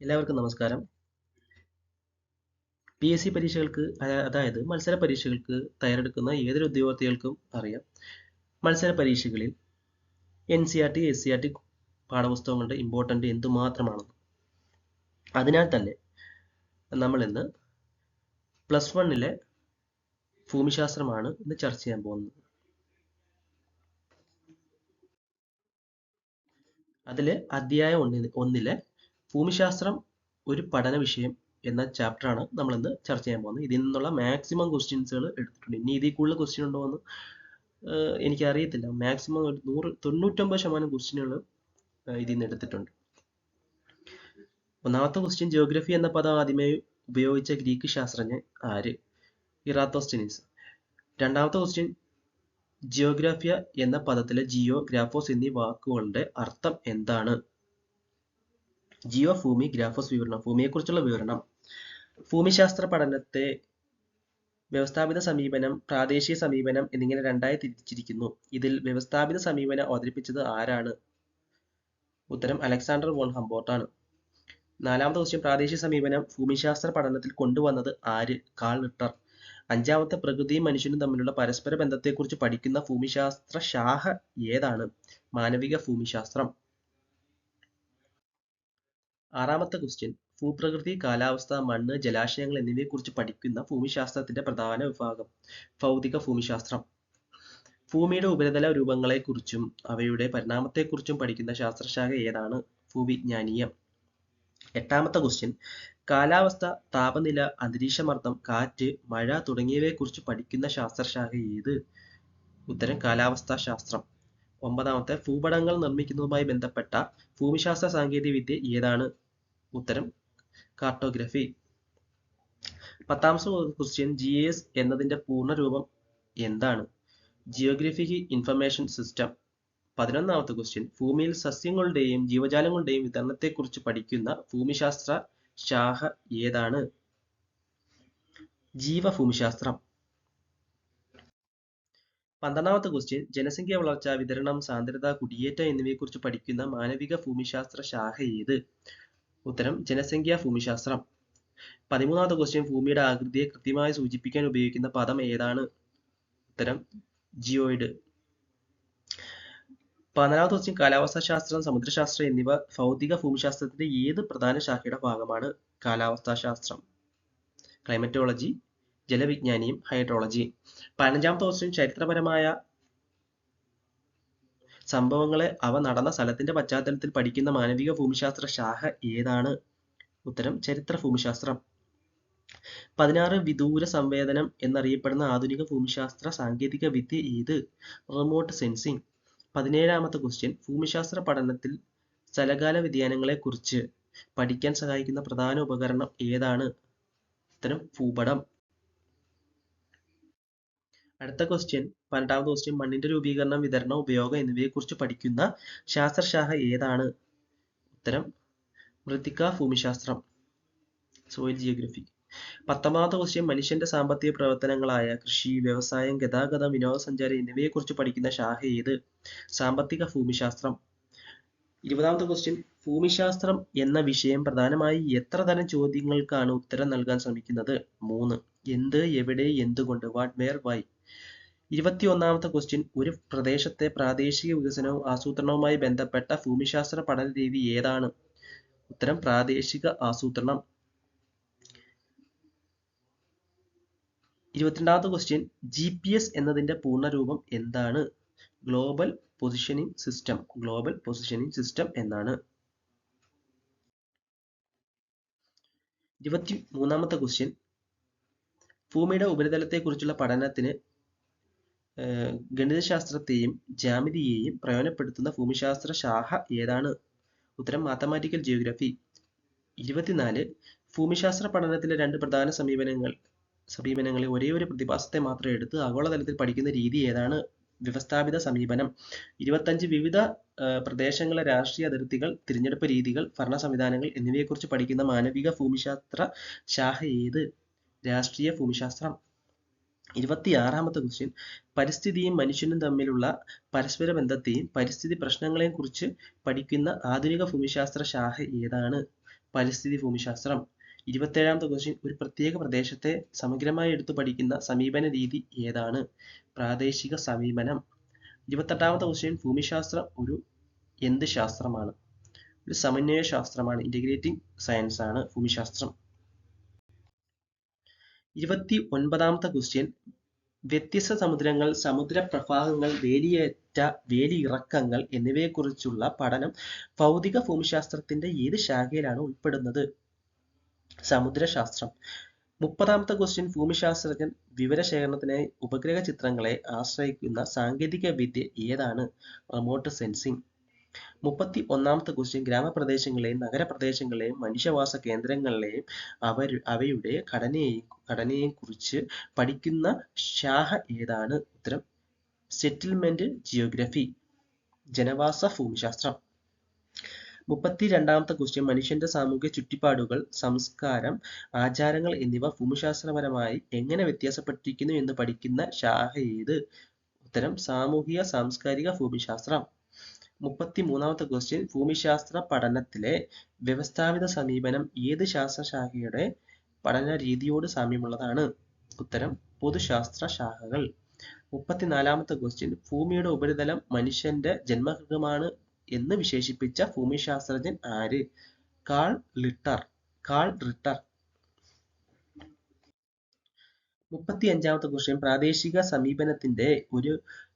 എല്ലാവർക്കും നമസ്കാരം. PSC പരീക്ഷകൾക്ക് അതായത് മത്സര പരീക്ഷകൾക്ക് തയ്യാറെടുക്കുന്ന ഏതൊരു ഉദ്യോഗാർത്ഥികൾക്കും അറിയാം. മത്സര പരീക്ഷകളിൽ NCERT, SCERT പാഠപുസ്തകങ്ങളുടെ ഇമ്പോർട്ടൻ്റ് എന്തുമാത്രമാണെന്ന്. അതിനാൽ തന്നെ നമ്മൾ ഇന്ന് +1 ഭൂമിശാസ്ത്രമാണ് ഇന്ന് ചർച്ച ചെയ്യാൻ പോകുന്നത്. അതിൽ അധ്യായം 1 ഭൂമിശാസ്ത്രം ഒരു പഠന വിഷയം എന്ന ചാപ്റ്ററാണ് നമ്മൾ ഇന്ന് ചർച്ച ചെയ്യാൻ പോകുന്നത്. ഇതിൽ നിന്നുള്ള മാക്സിമം ക്വസ്റ്റ്യൻസുകൾ എടുത്തിട്ടുണ്ട്. ഇനി ഇതിൽ കൂടുതൽ ക്വസ്റ്റ്യൻ ഉണ്ടോ എന്ന് എനിക്കറിയത്തില്ല. മാക്സിമം 99% ക്വസ്റ്റ്യനുകൾ ഇതിൽ നിന്ന് എടുത്തിട്ടുണ്ട്. ഒന്നാമത്തെ ക്വസ്റ്റ്യൻ, ജിയോഗ്രഫി എന്ന പദം ആദ്യമായി ഉപയോഗിച്ച ഗ്രീക്ക് ശാസ്ത്രജ്ഞൻ ആര്? ഇറാത്തോസ്തനീസ്. രണ്ടാമത്തെ ക്വസ്റ്റ്യൻ, ജിയോഗ്രാഫിയ എന്ന പദത്തിലെ ജിയോ, ഗ്രാഫോസ് എന്നീ വാക്കുകളുടെ അർത്ഥം എന്താണ്? ജിയോ, ഭൂമി, ഗ്രാഫോസ് വിവരണം, ഭൂമിയെക്കുറിച്ചുള്ള വിവരണം. ഭൂമിശാസ്ത്ര പഠനത്തെ വ്യവസ്ഥാപിത സമീപനം, പ്രാദേശിക സമീപനം എന്നിങ്ങനെ രണ്ടായി തിരിച്ചിരിക്കുന്നു. ഇതിൽ വ്യവസ്ഥാപിത സമീപനം അവതരിപ്പിച്ചത് ആരാണ്? ഉത്തരം അലക്സാണ്ടർ വോൺ ഹംബോൾട്ട് ആണ്. നാലാമത്തെ ക്വസ്റ്റ്യൻ, പ്രാദേശിക സമീപനം ഭൂമിശാസ്ത്ര പഠനത്തിൽ കൊണ്ടുവന്നത് ആര്? കാൾ റിട്ടർ. അഞ്ചാമത്തെ, പ്രകൃതിയും മനുഷ്യനും തമ്മിലുള്ള പരസ്പര ബന്ധത്തെക്കുറിച്ച് പഠിക്കുന്ന ഭൂമിശാസ്ത്ര ശാഖ ഏതാണ്? മാനവിക ഭൂമിശാസ്ത്രം. ആറാമത്തെ ക്വസ്റ്റ്യൻ, ഭൂപ്രകൃതി, കാലാവസ്ഥ, മണ്ണ്, ജലാശയങ്ങൾ എന്നിവയെക്കുറിച്ച് പഠിക്കുന്ന ഭൂമിശാസ്ത്രത്തിന്റെ പ്രധാന വിഭാഗം ഭൗതിക ഭൂമിശാസ്ത്രം. ഭൂമിയുടെ ഉപരിതല രൂപങ്ങളെക്കുറിച്ചും അവയുടെ പരിണാമത്തെക്കുറിച്ചും പഠിക്കുന്ന ശാസ്ത്രശാഖ ഏതാണ്? ഭൂവിജ്ഞാനീയം. എട്ടാമത്തെ ക്വസ്റ്റ്യൻ, കാലാവസ്ഥ, താപനില, അന്തരീക്ഷമർദ്ദം, കാറ്റ്, മഴ തുടങ്ങിയവയെക്കുറിച്ച് പഠിക്കുന്ന ശാസ്ത്രശാഖ ഏത്? ഉത്തരം കാലാവസ്ഥാ ശാസ്ത്രം. ഒമ്പതാമത്തെ, ഭൂപടങ്ങൾ നിർമ്മിക്കുന്നതുമായി ബന്ധപ്പെട്ട ഭൂമിശാസ്ത്ര സാങ്കേതിക വിദ്യ ഏതാണ്? ഉത്തരം കാർട്ടോഗ്രഫി. പത്താമത്തെ ക്വസ്റ്റ്യൻ, GIS എന്നതിന്റെ പൂർണ്ണരൂപം എന്താണ്? Geographic information system. 11ാമത്തെ ക്വസ്റ്റ്യൻ, ഭൂമിയിൽ സസ്യങ്ങളുടെയും ജീവജാലങ്ങളുടെയും വിതരണത്തെക്കുറിച്ച് പഠിക്കുന്ന ഭൂമിശാസ്ത്ര ശാഖ ഏതാണ്? ജീവഭൂമിശാസ്ത്രം. 12ാമത്തെ ക്വസ്റ്റ്യൻ, ജനസംഖ്യ വളർച്ച, വിതരണം, സാന്ദ്രത, കുടിയേറ്റം എന്നിവയെക്കുറിച്ച് പഠിക്കുന്ന മാനവിക ഭൂമിശാസ്ത്ര ശാഖ ഏത്? ഉത്തരം ജനസംഖ്യാ ഭൂമിശാസ്ത്രം. 13ാമത്തെ ക്വസ്റ്റ്യൻ, ഭൂമിയുടെ ആകൃതിയെ കൃത്യമായി സൂചിപ്പിക്കാൻ ഉപയോഗിക്കുന്ന പദം ഏതാണ്? ഉത്തരം ജിയോയിഡ്. 14ാമത്തെ ക്വസ്റ്റ്യൻ, കാലാവസ്ഥാ ശാസ്ത്രം, സമുദ്രശാസ്ത്രം എന്നിവ ഭൗതിക ഭൂമിശാസ്ത്രത്തിന്റെ ഏത് പ്രധാന ശാഖയുടെ ഭാഗമാണ്? കാലാവസ്ഥാ ശാസ്ത്രം. ക്ലൈമറ്റോളജി, ജലവിജ്ഞാനിയും, ഹൈഡ്രോളജി. 15ാമത്തെ ക്വസ്റ്റ്യൻ, ചരിത്രപരമായ സംഭവങ്ങളെ അവ നടന്ന സ്ഥലത്തിന്റെ പശ്ചാത്തലത്തിൽ പഠിക്കുന്ന മാനവിക ഭൂമിശാസ്ത്ര ശാഖ ഏതാണ്? ഉത്തരം ചരിത്ര ഭൂമിശാസ്ത്രം. 16, വിദൂര സംവേദനം എന്നറിയപ്പെടുന്ന ആധുനിക ഭൂമിശാസ്ത്ര സാങ്കേതിക വിദ്യ ഏത്? Remote sensing. 17ാമത്തെ ക്വസ്റ്റ്യൻ, ഭൂമിശാസ്ത്ര പഠനത്തിൽ സ്ഥലകാല വ്യതിയാനങ്ങളെക്കുറിച്ച് പഠിക്കാൻ സഹായിക്കുന്ന പ്രധാന ഉപകരണം ഏതാണ്? ഉത്തരം ഭൂപടം. അടുത്ത ക്വസ്റ്റ്യൻ, 12ാമത്തെ ക്വസ്റ്റ്യൻ, മണ്ണിന്റെ രൂപീകരണം, വിതരണം, ഉപയോഗം എന്നിവയെക്കുറിച്ച് പഠിക്കുന്ന ശാസ്ത്രശാഖ ഏതാണ്? ഉത്തരം മൃത്തിക ഭൂമിശാസ്ത്രം, സോയിൽ ജിയോഗ്രഫി. 19ാമത്തെ ക്വസ്റ്റ്യൻ, മനുഷ്യന്റെ സാമ്പത്തിക പ്രവർത്തനങ്ങളായ കൃഷി, വ്യവസായം, ഗതാഗതം, വിനോദസഞ്ചാരം എന്നിവയെക്കുറിച്ച് പഠിക്കുന്ന ശാഖ ഏത്? സാമ്പത്തിക ഭൂമിശാസ്ത്രം. 20ാമത്തെ ക്വസ്റ്റ്യൻ, ഭൂമിശാസ്ത്രം എന്ന വിഷയം പ്രധാനമായി എത്ര തരം ചോദ്യങ്ങൾക്കാണ് ഉത്തരം നൽകാൻ ശ്രമിക്കുന്നത്? 3. എന്ത്, എവിടെ, എന്തുകൊണ്ട്, വാട്ട്, വെയർ, വൈ. 21ാമത്തെ ക്വസ്റ്റ്യൻ, ഒരു പ്രദേശത്തെ പ്രാദേശിക വികസനവും ആസൂത്രണവുമായി ബന്ധപ്പെട്ട ഭൂമിശാസ്ത്ര പഠന രീതി ഏതാണ്? ഉത്തരം പ്രാദേശിക ആസൂത്രണം. 22ാമത്തെ ക്വസ്റ്റ്യൻ, GPS എന്നതിന്റെ പൂർണ്ണരൂപം എന്താണ്? Global positioning system. Global positioning system എന്നാണ്. 23ാമത്തെ ക്വസ്റ്റ്യൻ, ഭൂമിയുടെ ഉപരിതലത്തെക്കുറിച്ചുള്ള പഠനത്തിന് ഗണിതശാസ്ത്രത്തെയും ജ്യാമിതിയെയും പ്രയോജനപ്പെടുത്തുന്ന ഭൂമിശാസ്ത്ര ശാഖ ഏതാണ്? ഉത്തരം മാത്തമാറ്റിക്കൽ ജിയോഗ്രഫി. 24, ഭൂമിശാസ്ത്ര പഠനത്തിലെ രണ്ട് പ്രധാന സമീപനങ്ങളിൽ ഒരേയൊരു പ്രതിഭാസത്തെ മാത്രം എടുത്ത് ആഗോളതലത്തിൽ പഠിക്കുന്ന രീതി ഏതാണ്? വ്യവസ്ഥാപിത സമീപനം. 25, വിവിധ പ്രദേശങ്ങളിലെ രാഷ്ട്രീയ അതിർത്തികൾ, തിരഞ്ഞെടുപ്പ് രീതികൾ, ഭരണ സംവിധാനങ്ങൾ എന്നിവയെക്കുറിച്ച് പഠിക്കുന്ന മാനവിക ഭൂമിശാസ്ത്ര ശാഖ ഏത്? രാഷ്ട്രീയ ഭൂമിശാസ്ത്രം. 26-ാമത്തെ ക്വസ്റ്റ്യൻ, പരിസ്ഥിതിയും മനുഷ്യനും തമ്മിലുള്ള പരസ്പര ബന്ധത്തെയും പരിസ്ഥിതി പ്രശ്നങ്ങളെയും കുറിച്ച് പഠിക്കുന്ന ആധുനിക ഭൂമിശാസ്ത്ര ശാഖ ഏതാണ്? പരിസ്ഥിതി ഭൂമിശാസ്ത്രം. 27-ാമത്തെ ക്വസ്റ്റ്യൻ, ഒരു പ്രത്യേക പ്രദേശത്തെ സമഗ്രമായി എടുത്തു പഠിക്കുന്ന സമീപന രീതി ഏതാണ്? പ്രാദേശിക സമീപനം. 28-ാമത്തെ ക്വസ്റ്റ്യൻ, ഭൂമിശാസ്ത്രം ഒരു എന്ത് ശാസ്ത്രമാണ്? ഒരു സമന്വയ ശാസ്ത്രമാണ്. ഇന്റഗ്രേറ്റിംഗ് സയൻസ് ആണ് ഭൂമിശാസ്ത്രം. 29-ാമത്തെ ക്വസ്റ്റ്യൻ, വ്യത്യസ്ത സമുദ്രങ്ങൾ, സമുദ്രപ്രവാഹങ്ങൾ, വേലിയേറ്റ വേലിയിറക്കങ്ങൾ എന്നിവയെക്കുറിച്ചുള്ള പഠനം ഭൗതിക ഭൂമിശാസ്ത്രത്തിന്റെ ഏത് ശാഖയിലാണ് ഉൾപ്പെടുന്നത്? സമുദ്രശാസ്ത്രം. 30-ാമത്തെ ക്വസ്റ്റ്യൻ, ഭൂമിശാസ്ത്രജ്ഞൻ വിവരശേഖരണത്തിനായി ഉപഗ്രഹ ചിത്രങ്ങളെ ആശ്രയിക്കുന്ന സാങ്കേതിക വിദ്യ ഏതാണ്? Remote sensing. 31-ാമത്തെ ക്വസ്റ്റ്യൻ, ഗ്രാമപ്രദേശങ്ങളെയും നഗരപ്രദേശങ്ങളെയും മനുഷ്യവാസ കേന്ദ്രങ്ങളെയും അവയുടെ ഘടനയെയും കുറിച്ച് പഠിക്കുന്ന ശാഖ ഏതാണ്? ഉത്തരം സെറ്റിൽമെന്റ് ജിയോഗ്രഫി, ജനവാസ ഭൂമിശാസ്ത്രം. 32-ാമത്തെ ക്വസ്റ്റ്യൻ, മനുഷ്യന്റെ സാമൂഹിക ചുറ്റുപാടുകൾ, സംസ്കാരം, ആചാരങ്ങൾ എന്നിവ ഭൂമിശാസ്ത്രപരമായി എങ്ങനെ വ്യത്യാസപ്പെട്ടിരിക്കുന്നു എന്ന് പഠിക്കുന്ന ശാഖ ഏത്? ഉത്തരം സാമൂഹിക സാംസ്കാരിക ഭൂമിശാസ്ത്രം. 33-ാമത്തെ ക്വസ്റ്റ്യൻ, ഭൂമിശാസ്ത്ര പഠനത്തിലെ വ്യവസ്ഥാപിത സമീപനം ഏത് ശാസ്ത്രശാഖയുടെ പഠന രീതിയോട് സാമ്യമുള്ളതാണ്? ഉത്തരം പൊതുശാസ്ത്ര ശാഖകൾ. 34-ാമത്തെ ക്വസ്റ്റ്യൻ, ഭൂമിയുടെ ഉപരിതലം മനുഷ്യന്റെ ജന്മഗൃഹമാണ് എന്ന് വിശേഷിപ്പിച്ച ഭൂമിശാസ്ത്രജ്ഞൻ ആര്? കാൾ റിട്ടർ. 35-ാമത്തെ ക്വസ്റ്റ്യൻ, പ്രാദേശിക സമീപനത്തിന്റെ ഒരു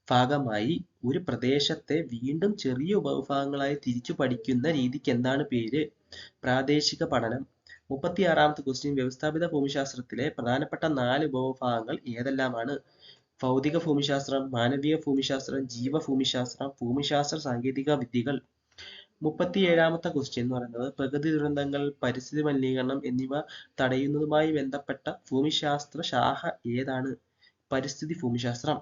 ഭാഗമായി ഒരു പ്രദേശത്തെ വീണ്ടും ചെറിയ ഉപവിഭാഗങ്ങളായി തിരിച്ചു പഠിക്കുന്ന രീതിക്ക് എന്താണ് പേര്? പ്രാദേശിക പഠനം. 36-ാമത്തെ ക്വസ്റ്റ്യൻ, വ്യവസ്ഥാപിത ഭൂമിശാസ്ത്രത്തിലെ പ്രധാനപ്പെട്ട 4 ഉപവിഭാഗങ്ങൾ ഏതെല്ലാമാണ്? ഭൗതിക ഭൂമിശാസ്ത്രം, മാനവിക ഭൂമിശാസ്ത്രം, ജീവഭൂമിശാസ്ത്രം, ഭൂമിശാസ്ത്ര സാങ്കേതിക വിദ്യകൾ. 37-ാമത്തെ ക്വസ്റ്റ്യൻ എന്ന് പറയുന്നത്, പ്രകൃതി ദുരന്തങ്ങൾ, പരിസ്ഥിതി മലിനീകരണം എന്നിവ തടയുന്നതുമായി ബന്ധപ്പെട്ട ഭൂമിശാസ്ത്ര ശാഖ ഏതാണ്? പരിസ്ഥിതി ഭൂമിശാസ്ത്രം.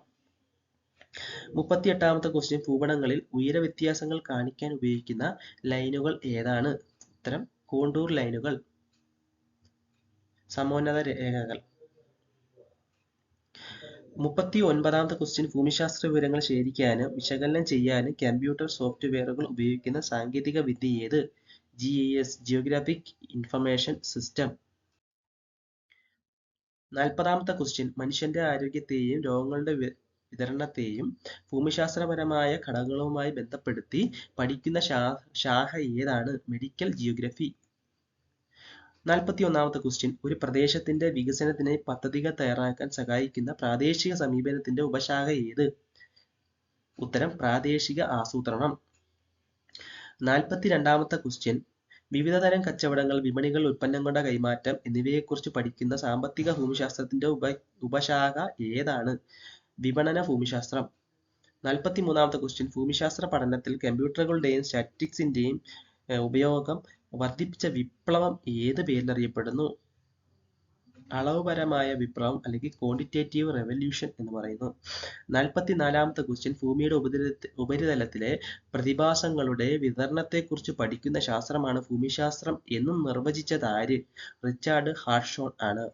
38-ാമത്തെ ക്വസ്റ്റ്യൻ, ഭൂപടങ്ങളിൽ ഉയര വ്യത്യാസങ്ങൾ കാണിക്കാൻ ഉപയോഗിക്കുന്ന ലൈനുകൾ ഏതാണ്? ഉത്തരം കോണ്ടൂർ ലൈനുകൾ, സമോന്നത രേഖകൾ. 39-ാമത്തെ ക്വസ്റ്റ്യൻ, ഭൂമിശാസ്ത്ര വിവരങ്ങൾ ശേഖരിക്കാനും വിശകലനം ചെയ്യാനും കമ്പ്യൂട്ടർ സോഫ്റ്റ്വെയറുകൾ ഉപയോഗിക്കുന്ന സാങ്കേതിക വിദ്യ ഏത്? GIS, geographic information system. 40-ാമത്തെ ക്വസ്റ്റ്യൻ, മനുഷ്യന്റെ ആരോഗ്യത്തെയും രോഗങ്ങളുടെ വിതരണത്തെയും ഭൂമിശാസ്ത്രപരമായ ഘടകങ്ങളുമായി ബന്ധപ്പെടുത്തി പഠിക്കുന്ന ശാഖ ഏതാണ്? Medical geography. 41-ാമത്തെ ക്വസ്റ്റ്യൻ, ഒരു പ്രദേശത്തിന്റെ വികസനത്തിനായി പദ്ധതികൾ തയ്യാറാക്കാൻ സഹായിക്കുന്ന പ്രാദേശിക സമീപനത്തിന്റെ ഉപശാഖ ഏത്? ഉത്തരം പ്രാദേശിക ആസൂത്രണം. 42-ാമത്തെ ക്വസ്റ്റ്യൻ, വിവിധ തരം കച്ചവടങ്ങൾ, വിപണികൾ, ഉൽപ്പന്നങ്ങളുടെ കൈമാറ്റം എന്നിവയെക്കുറിച്ച് പഠിക്കുന്ന സാമ്പത്തിക ഭൂമിശാസ്ത്രത്തിന്റെ ഉപശാഖ ഏതാണ്? വിപണന ഭൂമിശാസ്ത്രം. 43-ാമത്തെ ക്വസ്റ്റ്യൻ, ഭൂമിശാസ്ത്ര പഠനത്തിൽ കമ്പ്യൂട്ടറുകളുടെയും സ്റ്റാറ്റിസ്റ്റിക്സിന്റെയും ഉപയോഗം വർദ്ധിപ്പിച്ച വിപ്ലവം ഏത് പേരിലറിയപ്പെടുന്നു? അളവുപരമായ വിപ്ലവം അല്ലെങ്കിൽ ക്വാണ്ടിറ്റേറ്റീവ് റെവല്യൂഷൻ എന്ന് പറയുന്നു. 44-ാമത്തെ ക്വസ്റ്റ്യൻ, ഭൂമിയുടെ ഉപരിതലത്തിലെ പ്രതിഭാസങ്ങളുടെ വിതരണത്തെക്കുറിച്ച് പഠിക്കുന്ന ശാസ്ത്രമാണ് ഭൂമിശാസ്ത്രം എന്ന് നിർവചിച്ചത് ആര്? റിച്ചാർഡ് ഹാർട്ട്ഷോൺ ആണ്.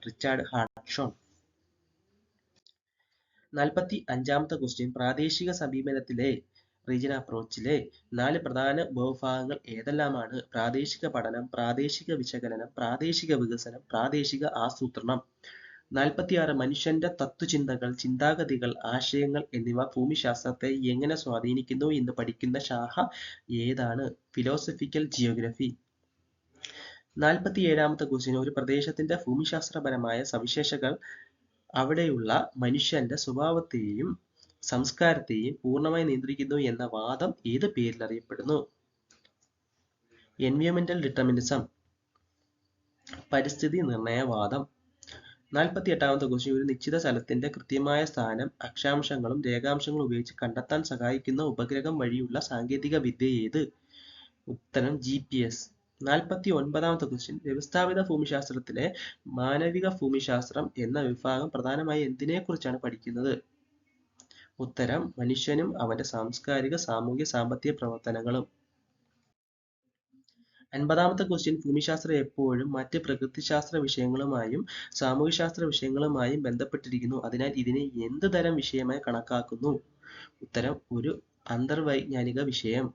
45-ാമത്തെ ക്വസ്റ്റ്യൻ, പ്രാദേശിക സമീപനത്തിലെ റീജിയൻ അപ്രോച്ചിലെ 4 പ്രധാന ഉപവിഭാഗങ്ങൾ ഏതെല്ലാമാണ്? പ്രാദേശിക പഠനം, പ്രാദേശിക വിശകലനം, പ്രാദേശിക വികസനം, പ്രാദേശിക ആസൂത്രണം. 46, മനുഷ്യന്റെ തത്വചിന്തകൾ, ചിന്താഗതികൾ, ആശയങ്ങൾ എന്നിവ ഭൂമിശാസ്ത്രത്തെ എങ്ങനെ സ്വാധീനിക്കുന്നു എന്ന് പഠിക്കുന്ന ശാഖ ഏതാണ്? Philosophical geography. 47-ാമത്തെ ക്വസ്റ്റ്യൻ, ഒരു പ്രദേശത്തിന്റെ ഭൂമിശാസ്ത്രപരമായ സവിശേഷതകൾ അവിടെയുള്ള മനുഷ്യന്റെ സ്വഭാവത്തെയും സംസ്കാരത്തെയും പൂർണ്ണമായി നിയന്ത്രിക്കുന്നു എന്ന വാദം ഏത് പേരിൽ അറിയപ്പെടുന്നു? എൻവയോൺമെന്റൽ ഡിറ്റർമിനിസം, പരിസ്ഥിതി നിർണയവാദം. 48-ാമത്തെ ക്വസ്റ്റ്യൻ, ഒരു നിശ്ചിത സ്ഥലത്തിന്റെ കൃത്യമായ സ്ഥാനം അക്ഷാംശങ്ങളും രേഖാംശങ്ങളും ഉപയോഗിച്ച് കണ്ടെത്താൻ സഹായിക്കുന്ന ഉപഗ്രഹം വഴിയുള്ള സാങ്കേതിക വിദ്യ ഏത്? ഉത്തരം GPS. 49-ാമത്തെ ക്വസ്റ്റ്യൻ, വ്യവസ്ഥാപിത ഭൂമിശാസ്ത്രത്തിലെ മാനവിക ഭൂമിശാസ്ത്രം എന്ന വിഭാഗം പ്രധാനമായും എന്തിനെക്കുറിച്ചാണ് പഠിക്കുന്നത്? ഉത്തരം മനുഷ്യനും അവന്റെ സാംസ്കാരിക, സാമൂഹ്യ, സാമ്പത്തിക പ്രവർത്തനങ്ങളും. 50-ാമത്തെ ക്വസ്റ്റ്യൻ ഭൂമിശാസ്ത്രം എപ്പോഴും മറ്റ് പ്രകൃതിശാസ്ത്ര വിഷയങ്ങളുമായും സാമൂഹ്യശാസ്ത്ര വിഷയങ്ങളുമായും ബന്ധപ്പെട്ടിരിക്കുന്നു. അതിനാൽ ഇതിനെ എന്ത് തരം വിഷയമായി കണക്കാക്കുന്നു? ഉത്തരം ഒരു അന്തർവൈജ്ഞാനിക വിഷയം.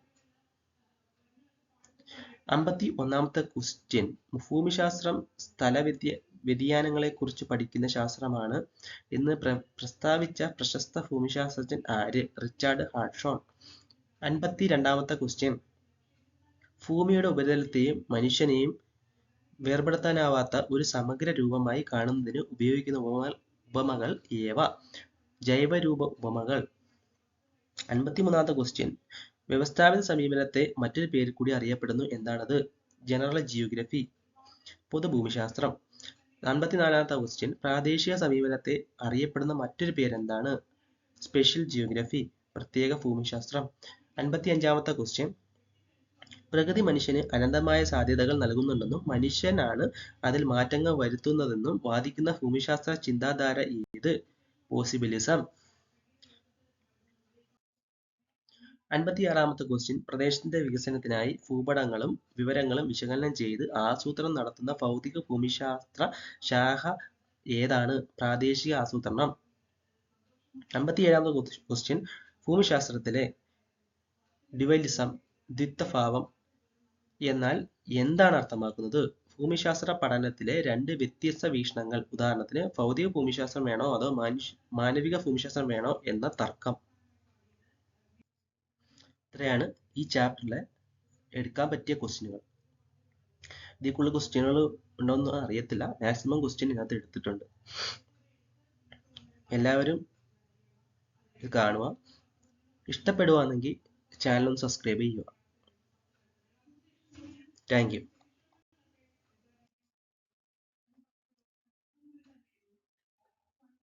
51-ാമത്തെ ക്വസ്റ്റ്യൻ ഭൂമിശാസ്ത്രം വ്യതിയാനങ്ങളെക്കുറിച്ച് പഠിക്കുന്ന ശാസ്ത്രമാണ് എന്ന് പ്രസ്താവിച്ച പ്രശസ്ത ഭൂമിശാസ്ത്രജ്ഞൻ ആര്? Richard Hudson. 52-ാമത്തെ ക്വസ്റ്റ്യൻ ഭൂമിയുടെ ഉപരിതലത്തെയും മനുഷ്യനെയും വേർപെടുത്താനാവാത്ത ഒരു സമഗ്ര രൂപമായി കാണുന്നതിന് ഉപയോഗിക്കുന്ന ഉപമകൾ ഏവ? ജൈവരൂപ ഉപമകൾ. 53-ാമത്തെ ക്വസ്റ്റ്യൻ വ്യവസ്ഥാപിത സമീപനത്തെ മറ്റൊരു പേരിൽ കൂടി അറിയപ്പെടുന്നു. എന്താണത്? ജനറൽ ജിയോഗ്രഫി, പൊതുഭൂമിശാസ്ത്രം. 54-ാമത്തെ ക്വസ്റ്റ്യൻ പ്രാദേശിക സമീപനത്തെ അറിയപ്പെടുന്ന മറ്റൊരു പേരെന്താണ്? സ്പെഷ്യൽ ജിയോഗ്രഫി, പ്രത്യേക ഭൂമിശാസ്ത്രം. 55-ാമത്തെ ക്വസ്റ്റ്യൻ പ്രകൃതി മനുഷ്യന് അനന്തമായ സാധ്യതകൾ നൽകുന്നുണ്ടെന്നും മനുഷ്യനാണ് അതിൽ മാറ്റങ്ങൾ വരുത്തുന്നതെന്നും വാദിക്കുന്ന ഭൂമിശാസ്ത്ര ചിന്താധാര ഏത്? പോസിബിലിസം. 56-ാമത്തെ ക്വസ്റ്റ്യൻ പ്രദേശത്തിന്റെ വികസനത്തിനായി ഭൂപടങ്ങളും വിവരങ്ങളും വിശകലനം ചെയ്ത് ആസൂത്രണം നടത്തുന്ന ഭൗതിക ഭൂമിശാസ്ത്ര ശാഖ ഏതാണ്? പ്രാദേശിക ആസൂത്രണം. 57-ാമത്തെ ക്വസ്റ്റ്യൻ ഭൂമിശാസ്ത്രത്തിലെ ഡ്യുവലിസം, ദ്വിത്വഭാവം എന്നാൽ എന്താണ് അർത്ഥമാക്കുന്നത്? ഭൂമിശാസ്ത്ര പഠനത്തിലെ രണ്ട് വ്യത്യസ്ത വീക്ഷണങ്ങൾ. ഉദാഹരണത്തിന് ഭൗതിക ഭൂമിശാസ്ത്രം വേണോ അതോ മാനവിക ഭൂമിശാസ്ത്രം വേണോ എന്ന തർക്കം. ഇത്രയാണ് ഈ ചാപ്റ്ററിൽ എടുക്കാൻ പറ്റിയ ക്വസ്റ്റ്യനുകൾ. ഇതിൽ കൂടുതൽ ക്വസ്റ്റ്യനുകൾ ഉണ്ടോയെന്ന് അറിയത്തില്ല. മാക്സിമം ക്വസ്റ്റ്യൻ ഇതിനകത്ത് എടുത്തിട്ടുണ്ട്. എല്ലാവരും ഇത് കാണുക. ഇഷ്ടപ്പെടുവാണെങ്കിൽ ചാനൽ ഒന്ന് സബ്സ്ക്രൈബ് ചെയ്യുക. Thank you.